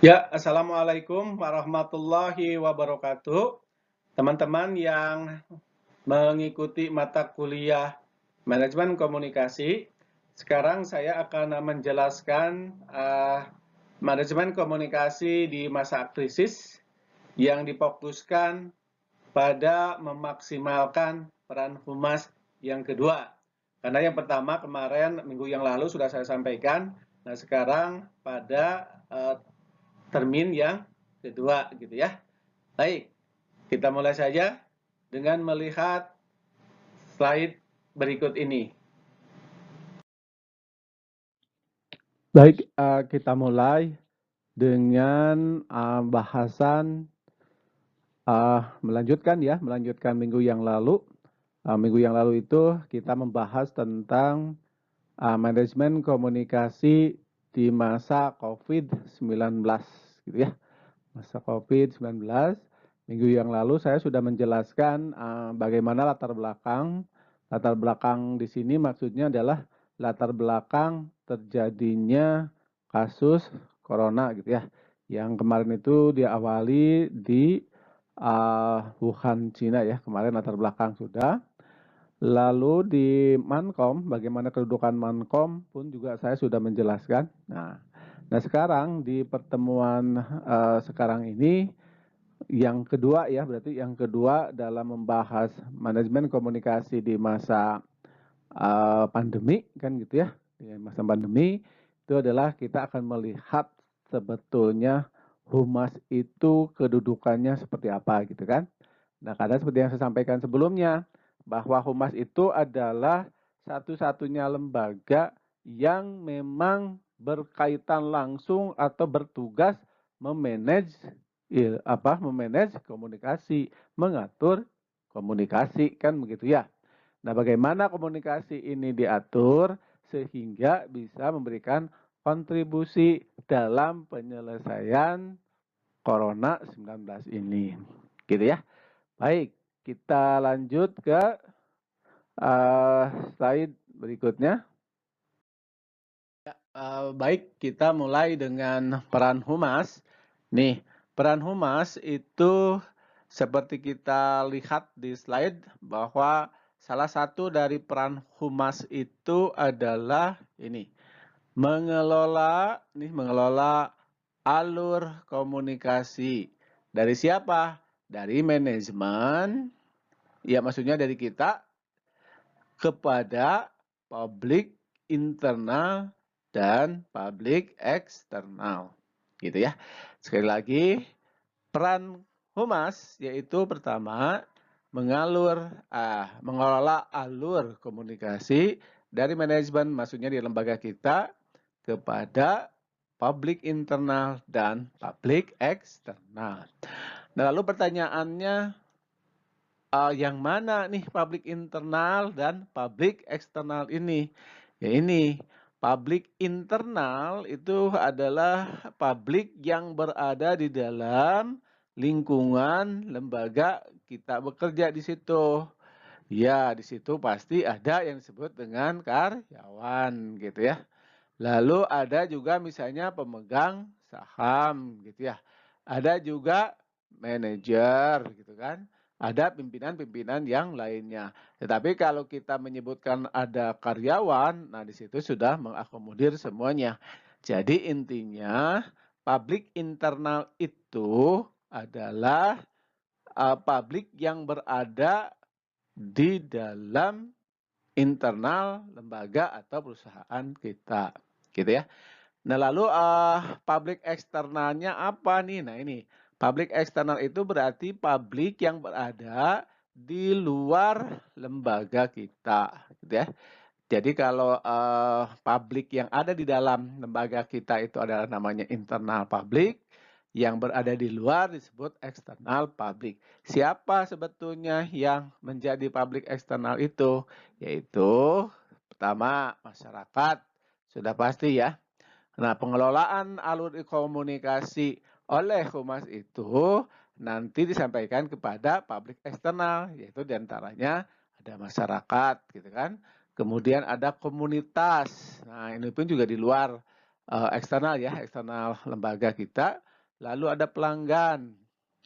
Ya, Assalamualaikum warahmatullahi wabarakatuh. Teman-teman yang mengikuti mata kuliah Manajemen Komunikasi, sekarang saya akan menjelaskan manajemen komunikasi di masa krisis yang difokuskan pada memaksimalkan peran humas yang kedua. Karena yang pertama kemarin minggu yang lalu sudah saya sampaikan, nah sekarang pada termin yang kedua gitu ya. Baik, kita mulai saja dengan melihat slide berikut ini. Baik, kita mulai dengan bahasan melanjutkan minggu yang lalu. Minggu yang lalu itu kita membahas tentang manajemen komunikasi di masa COVID-19, gitu ya. Masa COVID-19. Minggu yang lalu saya sudah menjelaskan bagaimana latar belakang. Latar belakang di sini maksudnya adalah latar belakang terjadinya kasus corona gitu ya. Yang kemarin itu diawali di Wuhan, Cina ya. Kemarin latar belakang sudah. Lalu di Mankom, bagaimana kedudukan Mankom pun juga saya sudah menjelaskan. Nah sekarang di pertemuan sekarang ini yang kedua ya, berarti yang kedua dalam membahas manajemen komunikasi di masa pandemi kan gitu ya. Di masa pandemi itu adalah kita akan melihat sebetulnya humas itu kedudukannya seperti apa gitu kan. Nah, karena seperti yang saya sampaikan sebelumnya, bahwa humas itu adalah satu-satunya lembaga yang memang berkaitan langsung atau bertugas memanage memanage komunikasi, mengatur komunikasi kan begitu ya. Nah, bagaimana komunikasi ini diatur sehingga bisa memberikan kontribusi dalam penyelesaian Corona 19 ini. Gitu ya. Baik, kita lanjut ke slide berikutnya. Baik, kita mulai dengan peran humas. Nih, peran humas itu seperti kita lihat di slide bahwa salah satu dari peran humas itu adalah ini, mengelola alur komunikasi. Dari siapa? Dari manajemen, ya maksudnya dari kita kepada publik internal dan publik eksternal. Gitu ya. Sekali lagi, peran humas yaitu pertama mengelola alur komunikasi dari manajemen, maksudnya di lembaga kita, kepada publik internal dan publik eksternal. Nah, lalu pertanyaannya, yang mana nih publik internal dan publik eksternal ini? Ya ini, publik internal itu adalah publik yang berada di dalam lingkungan lembaga kita bekerja di situ. Ya, di situ pasti ada yang disebut dengan karyawan gitu ya. Lalu ada juga misalnya pemegang saham gitu ya. Ada juga manajer gitu kan. Ada pimpinan-pimpinan yang lainnya. Tetapi kalau kita menyebutkan ada karyawan, nah di situ sudah mengakomodir semuanya. Jadi intinya publik internal itu adalah publik yang berada di dalam internal lembaga atau perusahaan kita, gitu ya. Nah, lalu publik eksternalnya apa nih? Nah, ini publik eksternal itu berarti publik yang berada di luar lembaga kita, gitu ya. Jadi kalau publik yang ada di dalam lembaga kita itu adalah namanya internal publik, yang berada di luar disebut eksternal publik. Siapa sebetulnya yang menjadi publik eksternal itu? Yaitu pertama masyarakat, sudah pasti ya. Nah, pengelolaan alur komunikasi oleh humas itu nanti disampaikan kepada publik eksternal, yaitu diantaranya ada masyarakat, gitu kan. Kemudian ada komunitas. Nah, ini pun juga di luar eksternal ya, eksternal lembaga kita. lalu ada pelanggan,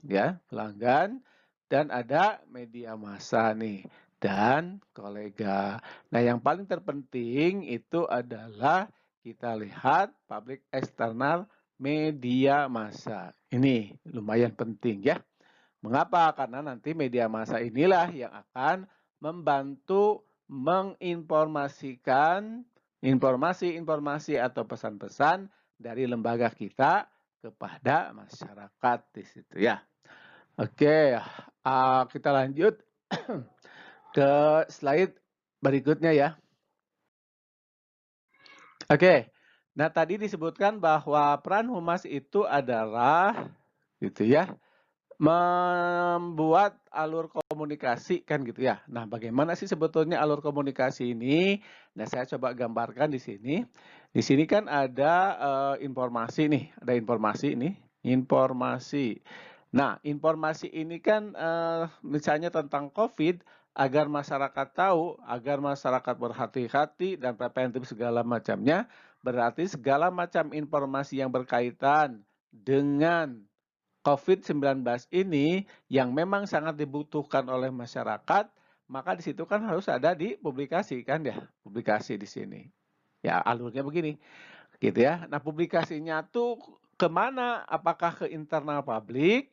ya, pelanggan, dan ada media massa nih, dan kolega. Nah, yang paling terpenting itu adalah kita lihat publik eksternal media massa. Ini lumayan penting ya. Mengapa? Karena nanti media massa inilah yang akan membantu menginformasikan informasi-informasi atau pesan-pesan dari lembaga kita kepada masyarakat di situ ya. Oke, kita lanjut ke slide berikutnya ya. Oke, nah tadi disebutkan bahwa peran humas itu adalah gitu ya, membuat alur komunikasi kan gitu ya. Nah, bagaimana sih sebetulnya alur komunikasi ini? Nah, saya coba gambarkan di sini. Di sini kan ada informasi nih, ada informasi ini, informasi. Nah, informasi ini kan misalnya tentang COVID, agar masyarakat tahu, agar masyarakat berhati-hati dan preventif segala macamnya, berarti segala macam informasi yang berkaitan dengan COVID-19 ini yang memang sangat dibutuhkan oleh masyarakat, maka di situ kan harus ada dipublikasi kan ya, publikasi di sini. Ya, alurnya begini, gitu ya. Nah, publikasinya tuh kemana? Apakah ke internal publik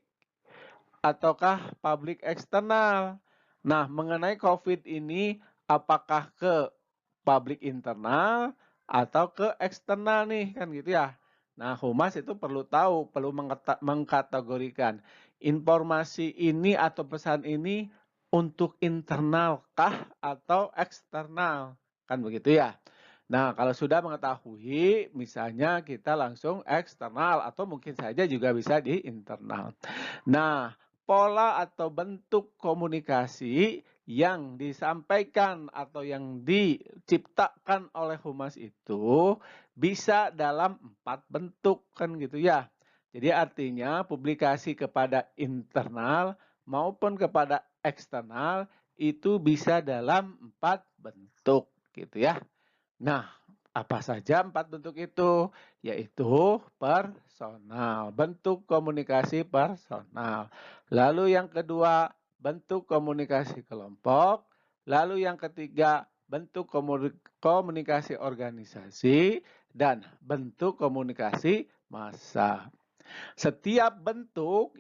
ataukah publik eksternal? Nah, mengenai COVID ini, apakah ke publik internal atau ke eksternal nih, kan gitu ya. Nah, humas itu perlu tahu, perlu mengkategorikan informasi ini atau pesan ini untuk internal kah atau eksternal, kan begitu ya. Nah, kalau sudah mengetahui, misalnya kita langsung eksternal atau mungkin saja juga bisa di internal. Nah, pola atau bentuk komunikasi yang disampaikan atau yang diciptakan oleh humas itu bisa dalam 4 bentuk kan gitu ya. Jadi artinya publikasi kepada internal maupun kepada eksternal itu bisa dalam 4 bentuk gitu ya. Nah, apa saja 4 bentuk itu? Yaitu personal, bentuk komunikasi personal. Lalu yang kedua, bentuk komunikasi kelompok. Lalu yang ketiga, bentuk komunikasi organisasi. Dan bentuk komunikasi massa. Setiap bentuk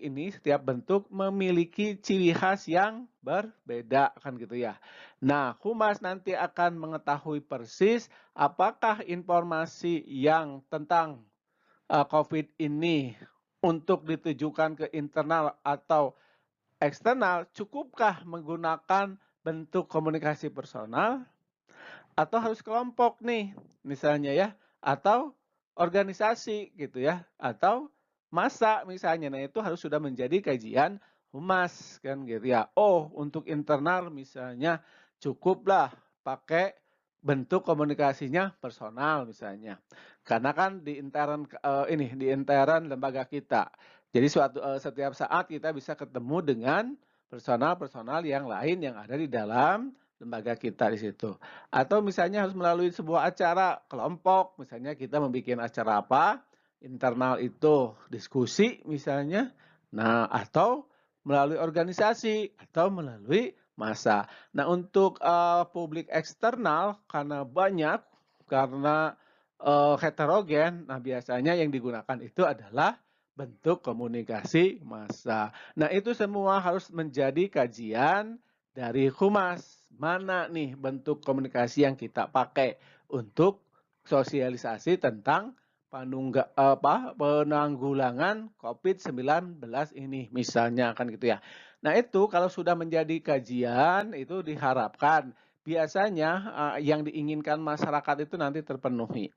memiliki ciri khas yang berbeda kan gitu ya. Nah, humas nanti akan mengetahui persis apakah informasi yang tentang COVID ini untuk ditujukan ke internal atau eksternal, cukupkah menggunakan bentuk komunikasi personal atau harus kelompok nih misalnya ya, atau organisasi gitu ya, atau massa misalnya. Nah, itu harus sudah menjadi kajian humas kan gitu ya. Oh, untuk internal misalnya cukuplah pakai bentuk komunikasinya personal misalnya. Karena kan di intern lembaga kita. Jadi setiap saat kita bisa ketemu dengan personal-personal yang lain yang ada di dalam lembaga kita di situ. Atau misalnya harus melalui sebuah acara kelompok, misalnya kita membuat acara apa, internal itu diskusi misalnya, nah atau melalui organisasi atau melalui massa. Nah untuk publik eksternal karena banyak, karena heterogen, nah biasanya yang digunakan itu adalah bentuk komunikasi massa. Nah itu semua harus menjadi kajian dari humas. Mana nih bentuk komunikasi yang kita pakai untuk sosialisasi tentang penanggulangan COVID-19 ini misalnya kan gitu ya. Nah itu kalau sudah menjadi kajian itu diharapkan biasanya yang diinginkan masyarakat itu nanti terpenuhi.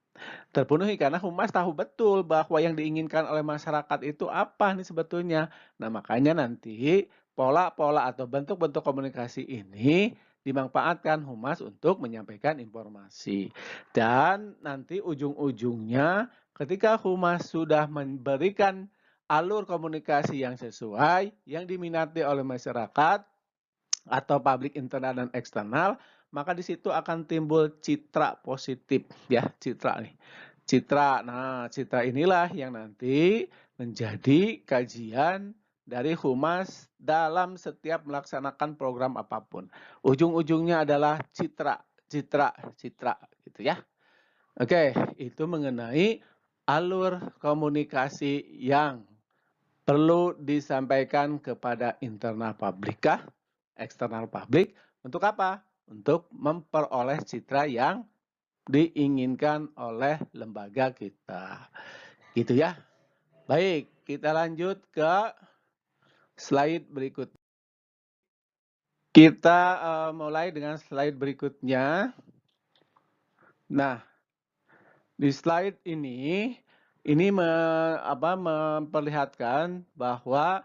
Terpenuhi karena humas tahu betul bahwa yang diinginkan oleh masyarakat itu apa nih sebetulnya. Nah makanya nanti pola-pola atau bentuk-bentuk komunikasi ini dimanfaatkan humas untuk menyampaikan informasi. Dan nanti ujung-ujungnya ketika humas sudah memberikan alur komunikasi yang sesuai, yang diminati oleh masyarakat, atau publik internal dan eksternal, maka di situ akan timbul citra positif ya, citra nih. citra. Nah, citra inilah yang nanti menjadi kajian dari humas dalam setiap melaksanakan program apapun. Ujung-ujungnya adalah citra, citra, citra, gitu ya. Oke, itu mengenai alur komunikasi yang perlu disampaikan kepada internal publik kah, eksternal publik, untuk apa? Untuk memperoleh citra yang diinginkan oleh lembaga kita. Gitu ya. Baik, kita lanjut ke slide berikut. Kita mulai dengan slide berikutnya. Nah, di slide ini memperlihatkan bahwa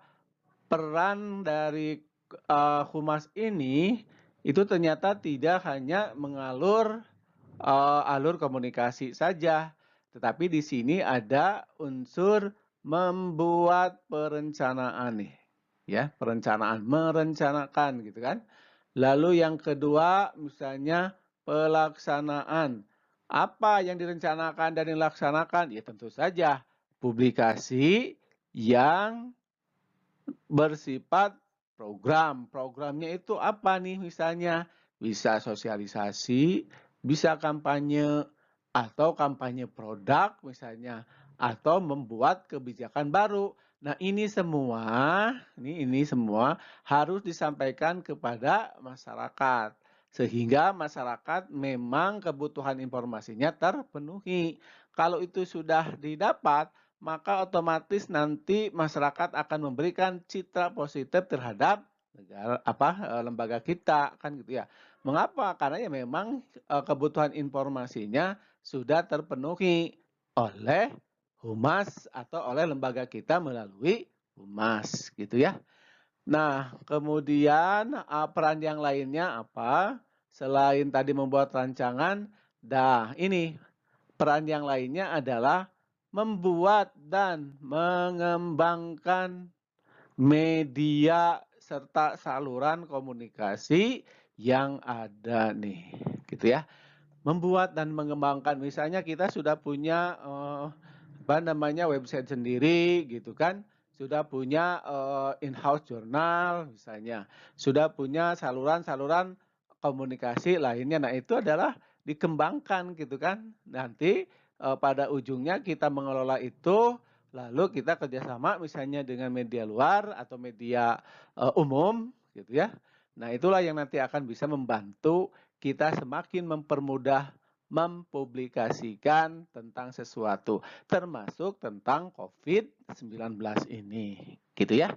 peran dari humas ini itu ternyata tidak hanya mengalur alur komunikasi saja, tetapi di sini ada unsur membuat perencanaan nih, ya, perencanaan, merencanakan gitu kan. Lalu yang kedua misalnya pelaksanaan. Apa yang direncanakan dan dilaksanakan? Ya tentu saja publikasi yang bersifat program. Programnya itu apa nih misalnya? Bisa sosialisasi, bisa kampanye, atau kampanye produk misalnya, atau membuat kebijakan baru. Nah, ini semua harus disampaikan kepada masyarakat sehingga masyarakat memang kebutuhan informasinya terpenuhi. Kalau itu sudah didapat, maka otomatis nanti masyarakat akan memberikan citra positif terhadap lembaga kita kan gitu ya. Mengapa? Karena ya memang kebutuhan informasinya sudah terpenuhi oleh humas atau oleh lembaga kita melalui humas gitu ya. Nah, kemudian peran yang lainnya apa? Selain tadi membuat rancangan, ini peran yang lainnya adalah membuat dan mengembangkan media serta saluran komunikasi yang ada nih, gitu ya. Membuat dan mengembangkan, misalnya kita sudah punya website sendiri gitu kan, sudah punya in-house jurnal misalnya, sudah punya saluran-saluran komunikasi lainnya. Nah, itu adalah dikembangkan gitu kan. Nanti pada ujungnya kita mengelola itu, lalu kita kerjasama misalnya dengan media luar atau media umum gitu ya. Nah, itulah yang nanti akan bisa membantu kita semakin mempermudah mempublikasikan tentang sesuatu, termasuk tentang COVID-19 ini, gitu ya.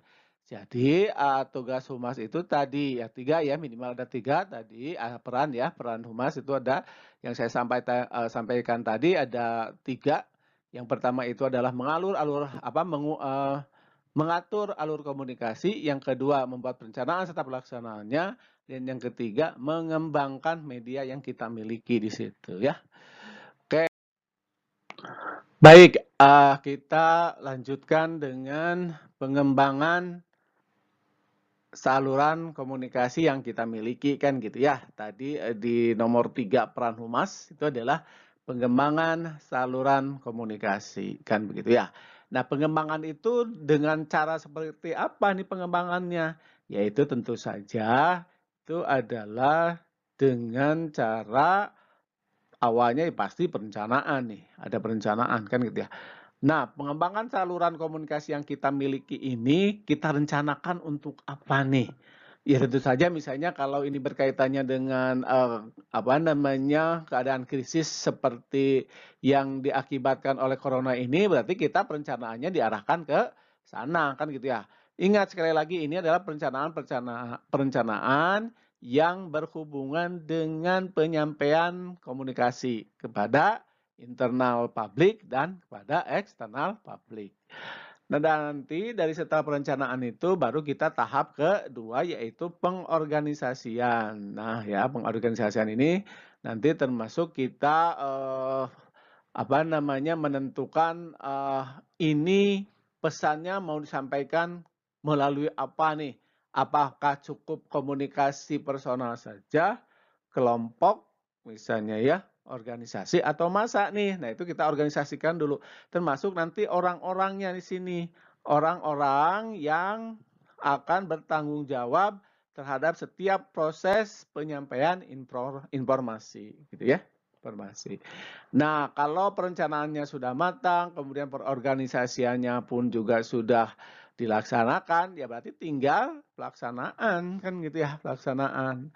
Jadi tugas humas itu tadi ya 3 ya, minimal ada 3 tadi peran humas itu ada yang saya sampaikan tadi ada 3. Yang pertama itu adalah mengatur alur komunikasi, yang kedua membuat perencanaan serta pelaksanaannya, dan yang ketiga mengembangkan media yang kita miliki di situ ya. Oke. Baik, kita lanjutkan dengan pengembangan saluran komunikasi yang kita miliki kan gitu ya. Tadi di nomor 3 peran humas itu adalah pengembangan saluran komunikasi kan begitu ya. Nah, pengembangan itu dengan cara seperti apa nih pengembangannya? Yaitu tentu saja itu adalah dengan cara awalnya pasti perencanaan nih, ada perencanaan kan gitu ya. Nah, pengembangan saluran komunikasi yang kita miliki ini kita rencanakan untuk apa nih? Ya tentu saja misalnya kalau ini berkaitannya dengan keadaan krisis seperti yang diakibatkan oleh corona ini, berarti kita perencanaannya diarahkan ke sana kan gitu ya. Ingat sekali lagi ini adalah perencanaan yang berhubungan dengan penyampaian komunikasi kepada internal publik dan kepada eksternal publik. Nah, nanti dari setelah perencanaan itu baru kita tahap kedua yaitu pengorganisasian. Nah, ya pengorganisasian ini nanti termasuk kita menentukan ini pesannya mau disampaikan melalui apa nih? Apakah cukup komunikasi personal saja, kelompok misalnya ya, organisasi atau massa nih. Nah, itu kita organisasikan dulu. Termasuk nanti orang-orangnya di sini. Orang-orang yang akan bertanggung jawab terhadap setiap proses penyampaian informasi, gitu ya. Informasi. Nah, kalau perencanaannya sudah matang, kemudian perorganisasiannya pun juga sudah dilaksanakan, ya berarti tinggal pelaksanaan, kan gitu ya, pelaksanaan.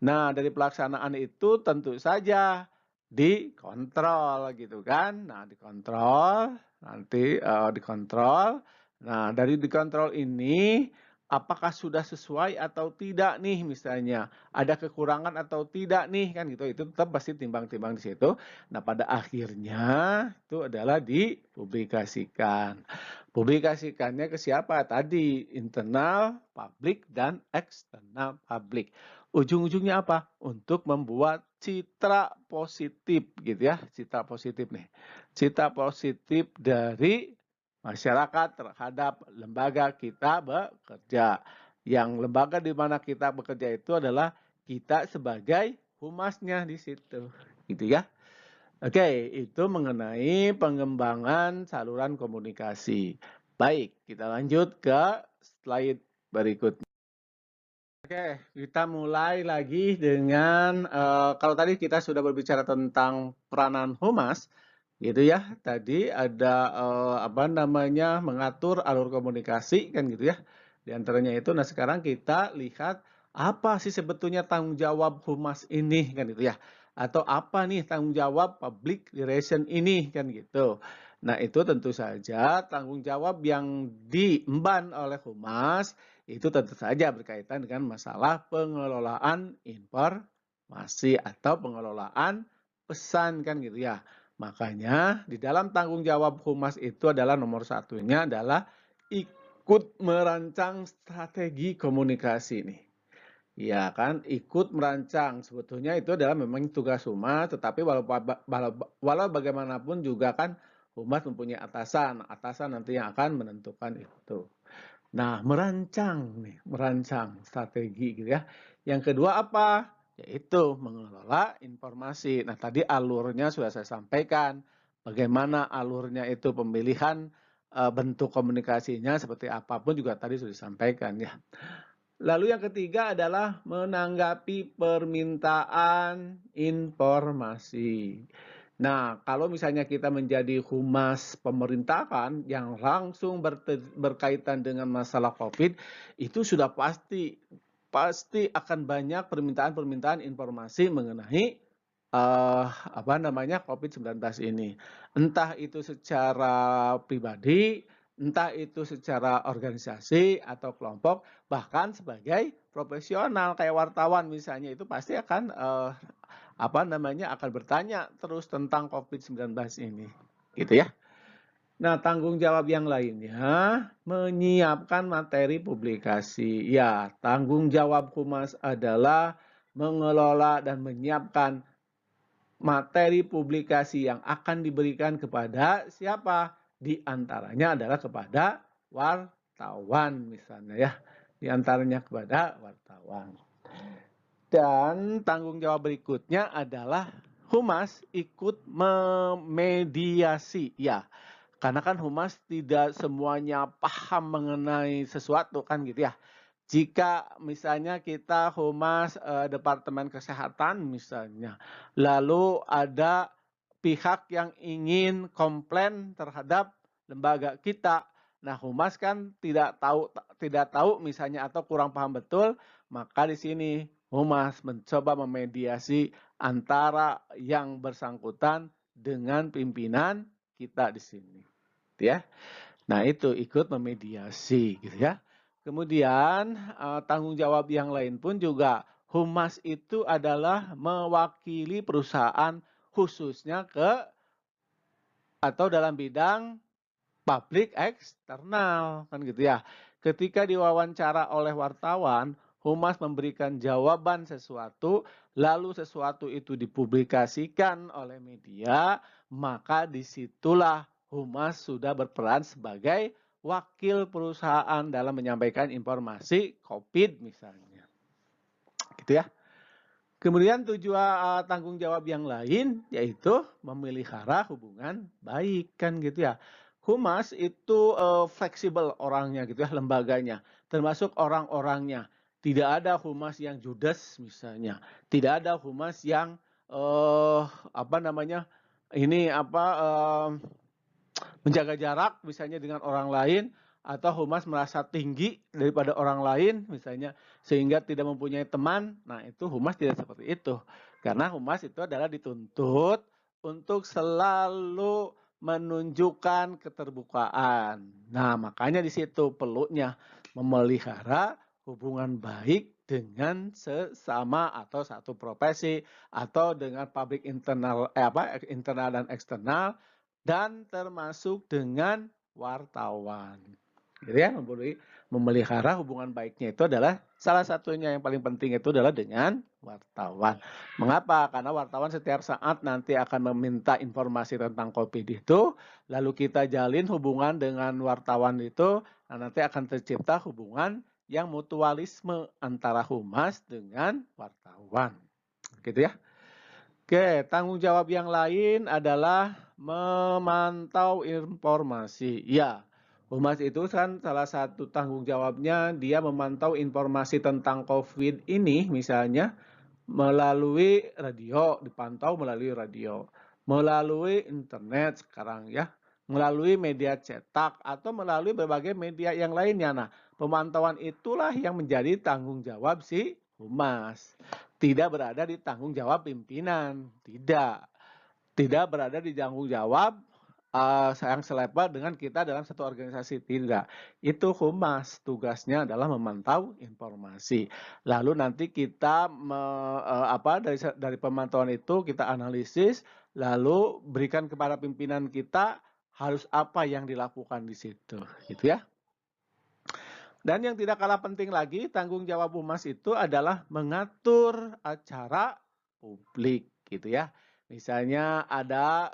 Nah, dari pelaksanaan itu tentu saja dikontrol gitu kan. Nah, dikontrol, nanti dikontrol. Nah, dari dikontrol ini apakah sudah sesuai atau tidak nih misalnya, ada kekurangan atau tidak nih kan gitu, itu tetap pasti timbang-timbang di situ. Nah, pada akhirnya itu adalah dipublikasikan. Publikasikannya ke siapa? Tadi internal publik dan eksternal publik. Ujung-ujungnya apa? Untuk membuat citra positif gitu ya, citra positif nih. Citra positif dari masyarakat terhadap lembaga kita bekerja. Yang lembaga di mana kita bekerja itu adalah kita sebagai humasnya di situ, gitu ya. Oke, itu mengenai pengembangan saluran komunikasi. Baik, kita lanjut ke slide berikutnya. Oke, kita mulai lagi dengan kalau tadi kita sudah berbicara tentang peranan humas, gitu ya. Tadi ada apa namanya mengatur alur komunikasi kan gitu ya. Di antaranya itu, nah sekarang kita lihat apa sih sebetulnya tanggung jawab humas ini kan gitu ya. Atau apa nih tanggung jawab public relation ini kan gitu. Nah itu tentu saja tanggung jawab yang diemban oleh humas itu tentu saja berkaitan dengan masalah pengelolaan informasi atau pengelolaan pesan kan gitu ya. Makanya di dalam tanggung jawab humas itu adalah nomor satunya adalah ikut merancang strategi komunikasi nih. Ya kan, ikut merancang. Sebetulnya itu adalah memang tugas humas, tetapi walau bagaimanapun juga kan humas mempunyai atasan. Atasan nanti yang akan menentukan itu. Nah, merancang strategi gitu ya. Yang kedua apa? Yaitu mengelola informasi. Nah, tadi alurnya sudah saya sampaikan. Bagaimana alurnya itu pemilihan bentuk komunikasinya seperti apapun juga tadi sudah disampaikan ya. Lalu yang ketiga adalah menanggapi permintaan informasi. Nah, kalau misalnya kita menjadi humas pemerintahan yang langsung berkaitan dengan masalah COVID, itu sudah pasti akan banyak permintaan-permintaan informasi mengenai apa namanya COVID-19 ini. Entah itu secara pribadi, entah itu secara organisasi atau kelompok, bahkan sebagai profesional kayak wartawan misalnya itu pasti akan apa namanya akan bertanya terus tentang COVID-19 ini, gitu ya. Nah, tanggung jawab yang lainnya menyiapkan materi publikasi. Ya, tanggung jawab humas adalah mengelola dan menyiapkan materi publikasi yang akan diberikan kepada siapa? Di antaranya adalah kepada wartawan misalnya ya. Di antaranya kepada wartawan. Dan tanggung jawab berikutnya adalah humas ikut memediasi. Ya, karena kan humas tidak semuanya paham mengenai sesuatu kan gitu ya. Jika misalnya kita humas Departemen Kesehatan misalnya, lalu ada pihak yang ingin komplain terhadap lembaga kita. Nah, humas kan tidak tahu misalnya atau kurang paham betul, maka di sini humas mencoba memediasi antara yang bersangkutan dengan pimpinan kita di sini, ya. Nah, itu ikut memediasi gitu ya. Kemudian tanggung jawab yang lain pun juga humas itu adalah mewakili perusahaan khususnya atau dalam bidang publik eksternal kan gitu ya. Ketika diwawancara oleh wartawan, humas memberikan jawaban sesuatu, lalu sesuatu itu dipublikasikan oleh media, maka disitulah humas sudah berperan sebagai wakil perusahaan dalam menyampaikan informasi COVID misalnya. Gitu ya. Kemudian tujuan tanggung jawab yang lain yaitu memelihara hubungan baik kan gitu ya. Humas itu fleksibel orangnya gitu ya, lembaganya, termasuk orang-orangnya. Tidak ada humas yang judes misalnya, tidak ada humas yang apa namanya ini apa menjaga jarak misalnya dengan orang lain, atau humas merasa tinggi daripada orang lain misalnya sehingga tidak mempunyai teman. Nah, itu humas tidak seperti itu. Karena humas itu adalah dituntut untuk selalu menunjukkan keterbukaan. Nah, makanya di situ perlunya memelihara hubungan baik dengan sesama atau satu profesi atau dengan publik internal internal dan eksternal, dan termasuk dengan wartawan. Gitu ya, memelihara hubungan baiknya itu adalah salah satunya yang paling penting itu adalah dengan wartawan. Mengapa? Karena wartawan setiap saat nanti akan meminta informasi tentang COVID itu, lalu kita jalin hubungan dengan wartawan itu, nah nanti akan tercipta hubungan yang mutualisme antara humas dengan wartawan. Gitu ya. Oke, tanggung jawab yang lain adalah memantau informasi. Ya, humas itu kan salah satu tanggung jawabnya dia memantau informasi tentang COVID ini misalnya melalui radio, dipantau melalui radio, melalui internet sekarang ya, melalui media cetak atau melalui berbagai media yang lainnya. Nah, pemantauan itulah yang menjadi tanggung jawab si humas. Tidak berada di tanggung jawab pimpinan, tidak. Tidak berada di tanggung jawab yang selevel dengan kita dalam satu organisasi, tidak. Itu humas, tugasnya adalah memantau informasi. Lalu nanti kita dari pemantauan itu kita analisis, lalu berikan kepada pimpinan kita harus apa yang dilakukan di situ, gitu ya. Dan yang tidak kalah penting lagi, tanggung jawab humas itu adalah mengatur acara publik, gitu ya. Misalnya ada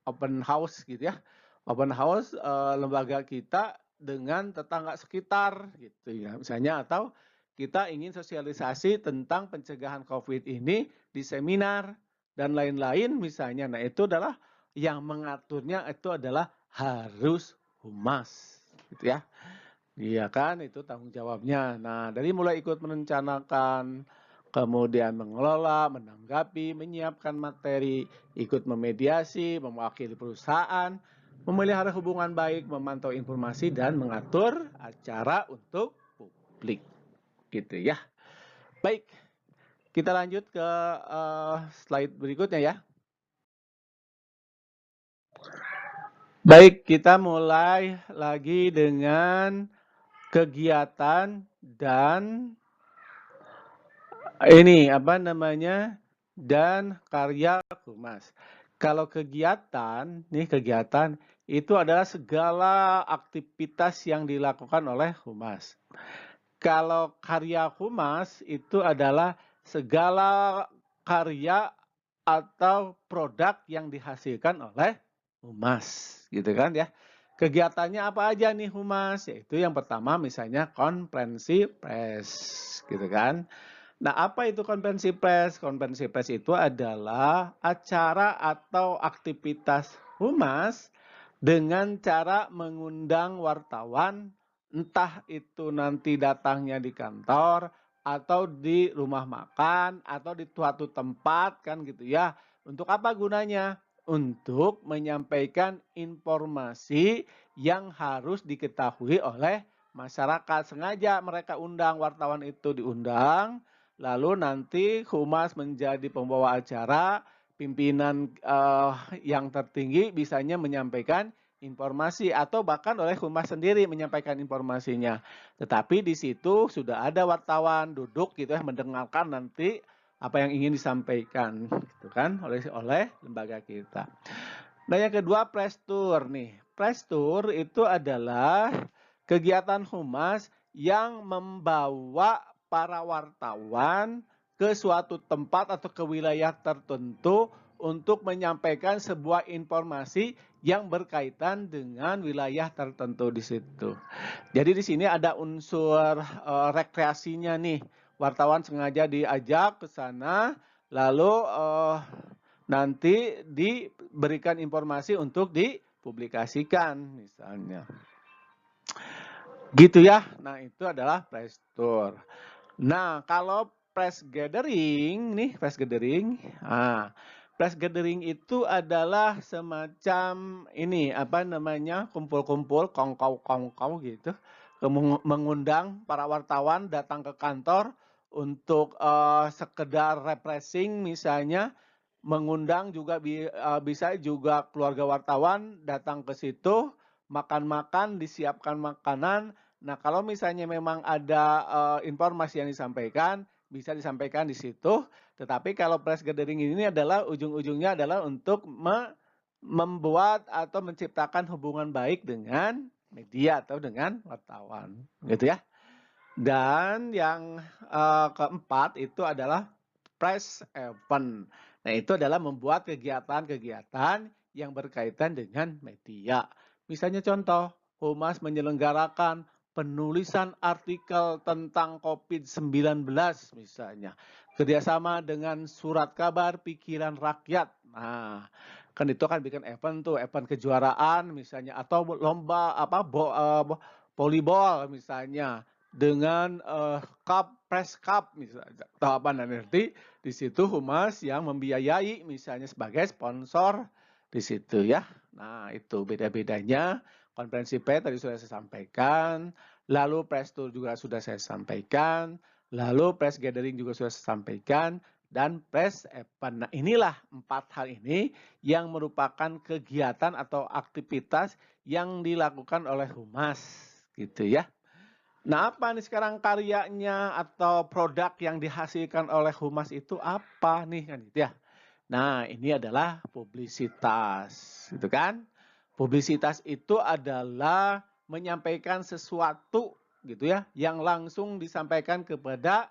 open house, gitu ya. Open house lembaga kita dengan tetangga sekitar, gitu ya. Misalnya atau kita ingin sosialisasi tentang pencegahan COVID ini di seminar dan lain-lain misalnya. Nah, itu adalah yang mengaturnya itu adalah harus humas, gitu ya. Iya kan, itu tanggung jawabnya. Nah, dari mulai ikut merencanakan, kemudian mengelola, menanggapi, menyiapkan materi, ikut memediasi, mewakili perusahaan, memelihara hubungan baik, memantau informasi, dan mengatur acara untuk publik. Gitu ya. Baik, kita lanjut ke slide berikutnya ya. Baik, kita mulai lagi dengan kegiatan dan ini apa namanya dan karya humas. Kalau kegiatan itu adalah segala aktivitas yang dilakukan oleh humas. Kalau karya humas itu adalah segala karya atau produk yang dihasilkan oleh humas, gitu kan ya. Kegiatannya apa aja nih humas? Yaitu yang pertama misalnya konferensi pers, gitu kan. Nah, apa itu konferensi pers? Konferensi pers itu adalah acara atau aktivitas humas dengan cara mengundang wartawan, entah itu nanti datangnya di kantor atau di rumah makan atau di suatu tempat kan gitu ya. Untuk apa gunanya? Untuk menyampaikan informasi yang harus diketahui oleh masyarakat. Sengaja mereka undang, wartawan itu diundang. Lalu nanti humas menjadi pembawa acara, pimpinan yang tertinggi bisanya menyampaikan informasi atau bahkan oleh humas sendiri menyampaikan informasinya. Tetapi di situ sudah ada wartawan duduk gitu ya mendengarkan nanti apa yang ingin disampaikan gitu kan oleh lembaga kita. Nah, yang kedua press tour nih. Press tour itu adalah kegiatan humas yang membawa para wartawan ke suatu tempat atau ke wilayah tertentu untuk menyampaikan sebuah informasi yang berkaitan dengan wilayah tertentu di situ. Jadi di sini ada unsur rekreasinya nih, wartawan sengaja diajak ke sana, lalu nanti diberikan informasi untuk dipublikasikan misalnya. Gitu ya. Nah, itu adalah press tour. Nah, kalau press gathering nih, press gathering. Press gathering itu adalah semacam ini apa namanya? Kumpul-kumpul kongkow-kongkow gitu. Mengundang para wartawan datang ke kantor untuk sekedar refreshing misalnya, mengundang juga bisa juga keluarga wartawan datang ke situ, makan-makan, disiapkan makanan. Nah, kalau misalnya memang ada informasi yang disampaikan, bisa disampaikan di situ. Tetapi kalau press gathering ini adalah ujung-ujungnya adalah untuk membuat atau menciptakan hubungan baik dengan media atau dengan wartawan, gitu ya. Dan yang keempat itu adalah press event. Nah, itu adalah membuat kegiatan-kegiatan yang berkaitan dengan media. Misalnya contoh, Humas menyelenggarakan penulisan artikel tentang COVID-19 misalnya. Kerjasama dengan Surat Kabar Pikiran Rakyat. Nah, kan itu kan bikin event tuh, event kejuaraan misalnya, atau lomba volleyball misalnya, dengan press cup misalnya, atau apa nanti di situ Humas yang membiayai misalnya sebagai sponsor di situ ya. Nah, itu beda-bedanya. Konferensi pers tadi sudah saya sampaikan, lalu press tour juga sudah saya sampaikan, lalu press gathering juga sudah saya sampaikan, dan press event. Nah, inilah 4 hal ini yang merupakan kegiatan atau aktivitas yang dilakukan oleh Humas gitu ya. Nah, apa nih sekarang karyanya atau produk yang dihasilkan oleh Humas itu apa nih kan gitu ya. Nah, ini adalah publisitas, gitu kan? Publisitas itu adalah menyampaikan sesuatu gitu ya, yang langsung disampaikan kepada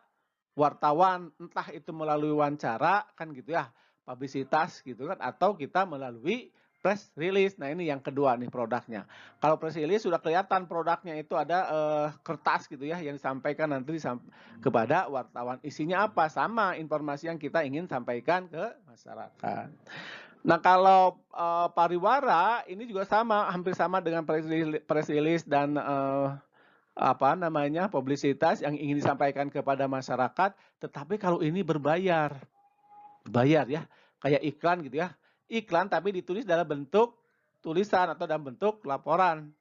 wartawan, entah itu melalui wawancara kan gitu ya, publisitas gitu kan, atau kita melalui press release. Nah, ini yang kedua nih produknya. Kalau press release sudah kelihatan produknya itu ada kertas gitu ya yang disampaikan nanti kepada wartawan. Isinya apa? Sama informasi yang kita ingin sampaikan ke masyarakat. Nah, kalau pariwara ini juga sama, hampir sama dengan press release dan apa namanya publisitas yang ingin disampaikan kepada masyarakat, tetapi kalau ini berbayar ya, kayak iklan gitu ya, iklan tapi ditulis dalam bentuk tulisan atau dalam bentuk laporan.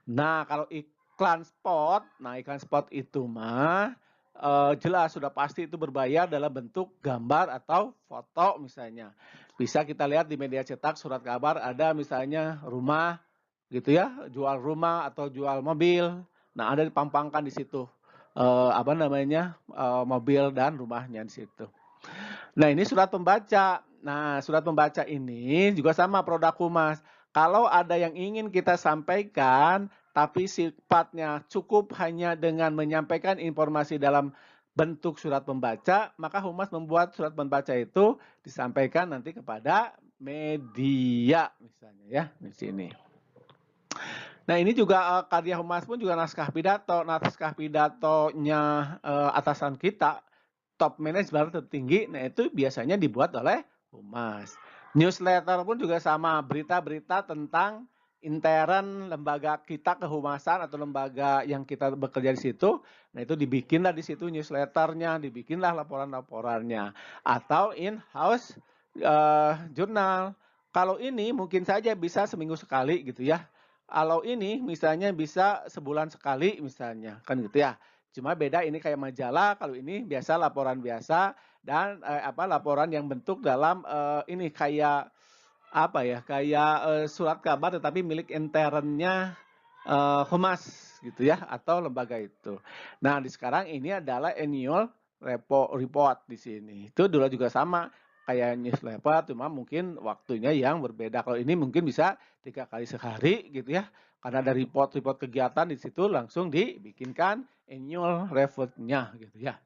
Nah, kalau iklan spot itu mah jelas sudah pasti itu berbayar dalam bentuk gambar atau foto misalnya. Bisa kita lihat di media cetak Surat Kabar ada misalnya rumah gitu ya, jual rumah atau jual mobil. Nah, ada dipampangkan di situ apa namanya mobil dan rumahnya di situ. Nah, ini surat pembaca. Nah, surat pembaca ini juga sama produk Humas. Kalau ada yang ingin kita sampaikan, tapi sifatnya cukup hanya dengan menyampaikan informasi dalam bentuk surat pembaca, maka Humas membuat surat pembaca itu disampaikan nanti kepada media, misalnya ya, di sini. Nah, ini juga karya Humas pun juga naskah pidato. Naskah pidatonya atasan kita, top manajemen tertinggi, nah itu biasanya dibuat oleh Humas. Newsletter pun juga sama, berita-berita tentang intern lembaga kita kehumasan atau lembaga yang kita bekerja di situ, nah itu dibikinlah di situ newsletternya, dibikinlah laporan-laporannya, atau in-house jurnal. Kalau ini mungkin saja bisa seminggu sekali gitu ya. Kalau ini misalnya bisa sebulan sekali misalnya, kan gitu ya. Cuma beda ini kayak majalah, kalau ini biasa laporan biasa dan laporan yang bentuk dalam ini kayak apa ya? Kayak surat kabar tetapi milik internnya Humas gitu ya atau lembaga itu. Nah, di sekarang ini adalah annual report di sini. Itu dulu juga sama kayak newsletter, cuma mungkin waktunya yang berbeda. Kalau ini mungkin bisa 3 kali sehari gitu ya. Karena ada report-report kegiatan di situ langsung dibikinkan annual report-nya gitu ya.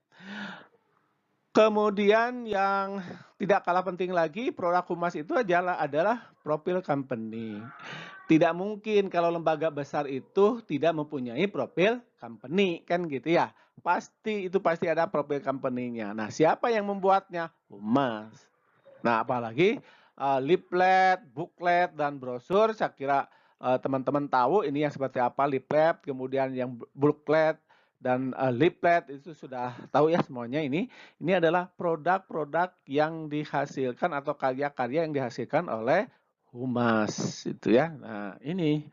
Kemudian yang tidak kalah penting lagi produk Humas itu adalah profil company. Tidak mungkin kalau lembaga besar itu tidak mempunyai profil company, kan gitu ya. Pasti ada profil company-nya. Nah, siapa yang membuatnya? Humas. Nah, apalagi leaflet, booklet, dan brosur, saya kira teman-teman tahu ini yang seperti apa leaflet, kemudian yang booklet, dan leaflet itu sudah tahu ya semuanya ini. Ini adalah produk-produk yang dihasilkan atau karya-karya yang dihasilkan oleh Humas itu ya. Nah, ini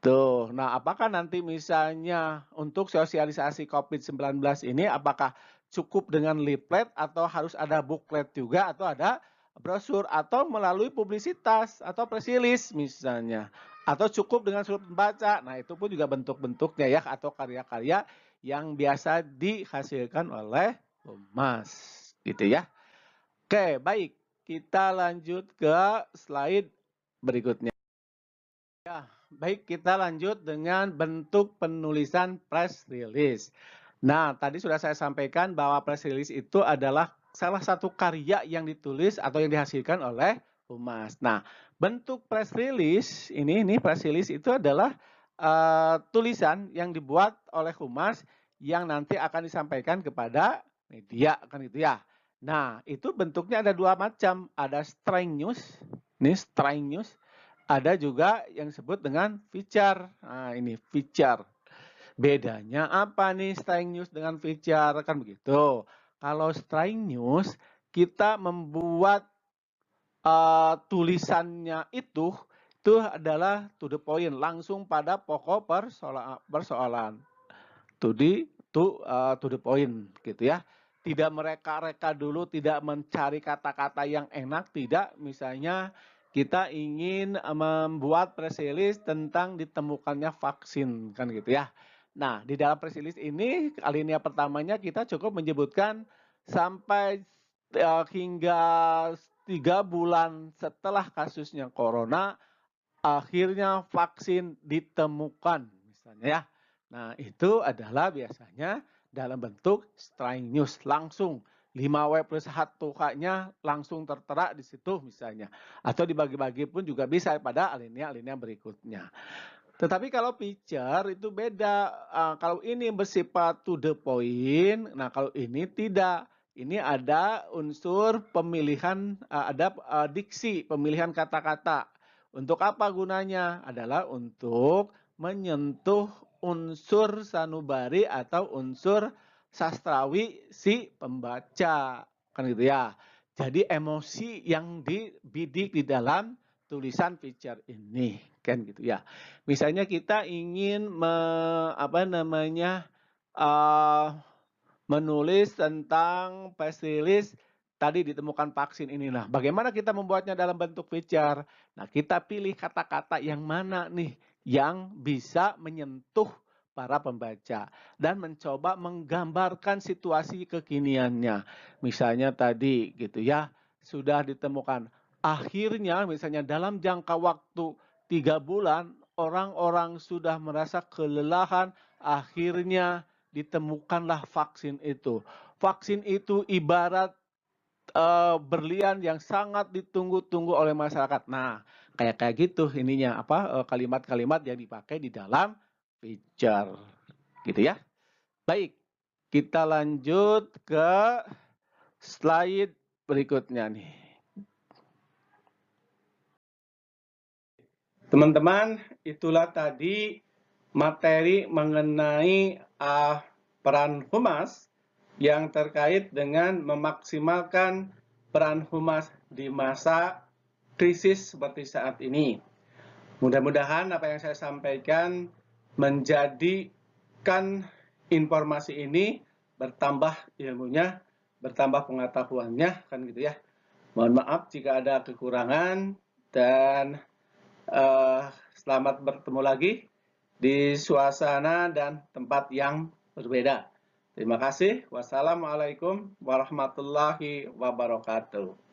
tuh. Nah, apakah nanti misalnya untuk sosialisasi COVID-19 ini apakah cukup dengan leaflet atau harus ada booklet juga atau ada brosur atau melalui publisitas atau press release misalnya atau cukup dengan surat pembaca. Nah, itu pun juga bentuk-bentuknya ya atau karya-karya yang biasa dihasilkan oleh Humas gitu ya. Oke, baik. Kita lanjut ke slide berikutnya. Ya, baik kita lanjut dengan bentuk penulisan press release. Nah, tadi sudah saya sampaikan bahwa press release itu adalah salah satu karya yang ditulis atau yang dihasilkan oleh Humas. Nah, bentuk press release ini press release itu adalah tulisan yang dibuat oleh Humas yang nanti akan disampaikan kepada media kan itu ya. Nah, itu bentuknya ada dua macam, ada string news, ini string news, ada juga yang disebut dengan feature. Nah, ini feature. Bedanya apa nih string news dengan feature? Kan begitu. Kalau string news, kita membuat tulisannya itu adalah to the point, langsung pada pokok persoalan. To the point gitu ya. Tidak mereka-reka dulu, tidak mencari kata-kata yang enak, tidak. Misalnya kita ingin membuat press release tentang ditemukannya vaksin kan gitu ya. Nah, di dalam press release ini alinea pertamanya kita cukup menyebutkan sampai hingga 3 bulan setelah kasusnya corona akhirnya vaksin ditemukan misalnya ya. Nah, itu adalah biasanya dalam bentuk string news langsung 5W plus 1 K-nya langsung tertera di situ misalnya. Atau dibagi-bagi pun juga bisa pada alinea-alinea berikutnya. Tetapi kalau feature itu beda. Kalau ini bersifat to the point, nah kalau ini tidak. Ini ada unsur pemilihan, ada diksi, pemilihan kata-kata. Untuk apa gunanya? Adalah untuk menyentuh unsur sanubari atau unsur sastrawi si pembaca. Kan gitu ya. Jadi emosi yang dibidik di dalam tulisan feature ini. Kan gitu ya. Misalnya kita ingin menulis tentang press release tadi ditemukan vaksin inilah. Bagaimana kita membuatnya dalam bentuk feature? Nah, kita pilih kata-kata yang mana nih yang bisa menyentuh para pembaca dan mencoba menggambarkan situasi kekiniannya. Misalnya tadi gitu ya, sudah ditemukan akhirnya misalnya dalam jangka waktu 3 bulan orang-orang sudah merasa kelelahan, akhirnya ditemukanlah vaksin itu. Vaksin itu ibarat berlian yang sangat ditunggu-tunggu oleh masyarakat. Nah, kayak gitu ininya kalimat-kalimat yang dipakai di dalam feature. Gitu ya. Baik, kita lanjut ke slide berikutnya nih. Teman-teman, itulah tadi materi mengenai peran Humas yang terkait dengan memaksimalkan peran Humas di masa krisis seperti saat ini. Mudah-mudahan apa yang saya sampaikan menjadikan informasi ini bertambah ilmunya, bertambah pengetahuannya, kan gitu ya. Mohon maaf jika ada kekurangan dan selamat bertemu lagi di suasana dan tempat yang berbeda. Terima kasih. Wassalamualaikum warahmatullahi wabarakatuh.